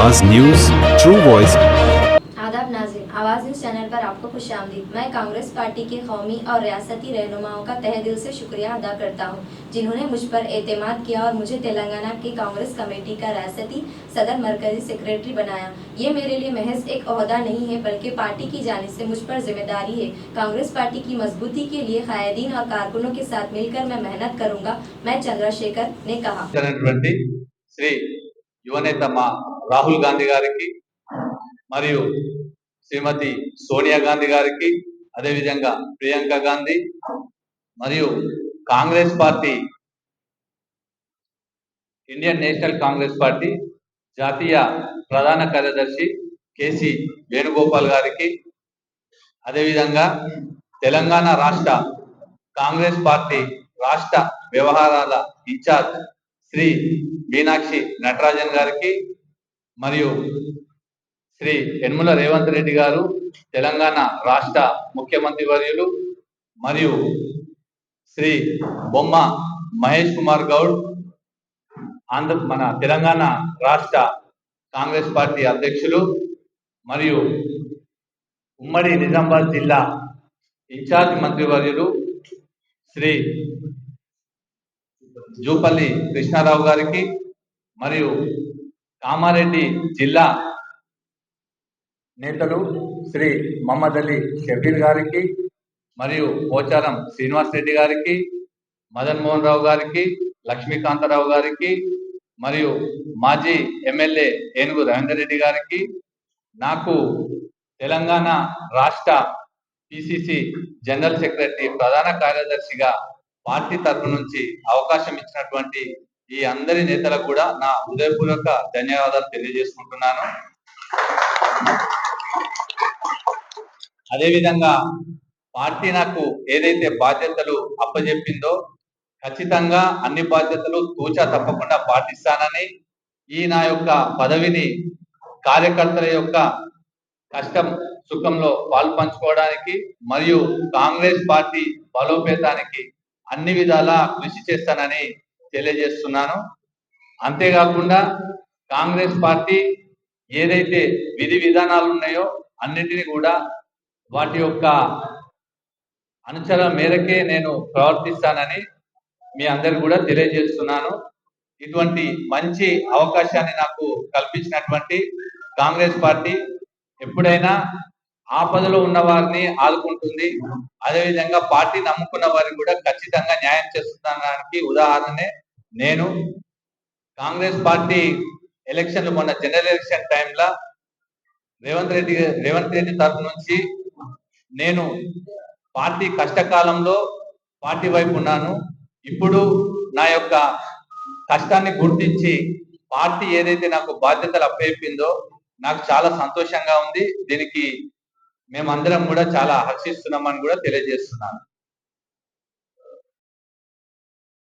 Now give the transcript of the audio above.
आवाज news, true voice. आदाब नाज़रीन, आवाज़ न्यूज़ चैनल पर आपको खुशामदीद। मैं कांग्रेस पार्टी के कौमी और रियासती रहनुमाओं का तहे दिल से शुक्रिया अदा करता हूं, जिन्होंने मुझ पर एतमाद किया और मुझे तेलंगाना की कांग्रेस कमेटी का रियासती सदर मरकजी सेक्रेटरी बनाया। ये मेरे लिए महज एक ओहदा नहीं है, बल्कि पार्टी की जानिब से मुझ पर जिम्मेदारी है। कांग्रेस पार्टी की मजबूती के लिए कायदीन और कारकुनों के साथ मिलकर मैं मेहनत करूँगा, मैं चंद्रशेखर ने कहा। శ్రీ యువనేత మా రాహుల్ గాంధీ గారికి మరియు శ్రీమతి సోనియా గాంధీ గారికి, అదేవిధంగా ప్రియాంక గాంధీ మరియు Congress party, Indian national Congress party జాతీయ ప్రధాన కార్యదర్శి కేసి వేణుగోపాల్ గారికి, అదేవిధంగా తెలంగాణ రాష్ట్ర కాంగ్రెస్ పార్టీ రాష్ట్ర వ్యవహారాల ఇన్ఛార్జ్ శ్రీ మీనాక్షి నటరాజన్ గారికి, మరియు శ్రీ యనమల రేవంత్ రెడ్డి గారు తెలంగాణ రాష్ట్ర ముఖ్యమంత్రి వర్యులు, మరియు శ్రీ బొమ్మ మహేష్ కుమార్ గౌడ్ మన తెలంగాణ రాష్ట్ర కాంగ్రెస్ పార్టీ అధ్యక్షులు, మరియు ఉమ్మడి నిజామాబాద్ జిల్లా ఇన్ఛార్జ్ మంత్రివర్యులు శ్రీ జూపల్లి కృష్ణారావు గారికి, మరియు కామారెడ్డి జిల్లా నేతలు శ్రీ మహమ్మద్ అలీ షబీర్ గారికి, మరియు పోచారం శ్రీనివాస్ రెడ్డి గారికి, మదన్ మోహన్ రావు గారికి, లక్ష్మీకాంతరావు గారికి, మరియు మాజీ ఎమ్మెల్యే ఏనుగు రవీందర్ రెడ్డి గారికి, నాకు తెలంగాణ రాష్ట్ర పిసిసి జనరల్ సెక్రటరీ ప్రధాన కార్యదర్శిగా పార్టీ తరఫు నుంచి అవకాశం ఇచ్చినటువంటి ఈ అందరి నేతలకు కూడా నా హృదయపూర్వక ధన్యవాదాలు తెలియజేసుకుంటున్నాను. అదేవిధంగా పార్టీ నాకు ఏదైతే బాధ్యతలు అప్పజెప్పిందో ఖచ్చితంగా అన్ని బాధ్యతలు తూచా తప్పకుండా పాటిస్తానని, ఈ నా యొక్క పదవిని కార్యకర్తల యొక్క కష్టం సుఖంలో పాల్పంచుకోవడానికి మరియు కాంగ్రెస్ పార్టీ బలోపేతానికి అన్ని విధాలా కృషి చేస్తానని తెలియజేస్తున్నాను. అంతేకాకుండా కాంగ్రెస్ పార్టీ ఏదైతే విధి విధానాలు ఉన్నాయో అన్నింటినీ కూడా వాటి యొక్క అనుచరుల మేరకే నేను ప్రవర్తిస్తానని మీ అందరికి కూడా తెలియజేస్తున్నాను. ఇటువంటి మంచి అవకాశాన్ని నాకు కల్పించినటువంటి కాంగ్రెస్ పార్టీ ఎప్పుడైనా ఆపదలో ఉన్న వారిని ఆదుకుంటుంది, అదేవిధంగా పార్టీ నమ్ముకున్న వారికి కూడా ఖచ్చితంగా న్యాయం చేస్తుందనడానికి ఉదాహరణనే నేను. కాంగ్రెస్ పార్టీ ఎలక్షన్లు మొన్న జనరల్ ఎలక్షన్ టైంలో రేవంత్ రెడ్డి తరఫు నుంచి నేను పార్టీ కష్టకాలంలో పార్టీ వైపు ఉన్నాను. ఇప్పుడు నా యొక్క కష్టాన్ని గుర్తించి పార్టీ ఏదైతే నాకు బాధ్యతలు అప్పచెప్పిందో నాకు చాలా సంతోషంగా ఉంది. దీనికి మేమందరం కూడా చాలా హర్షిస్తున్నామని కూడా తెలియజేస్తున్నాను.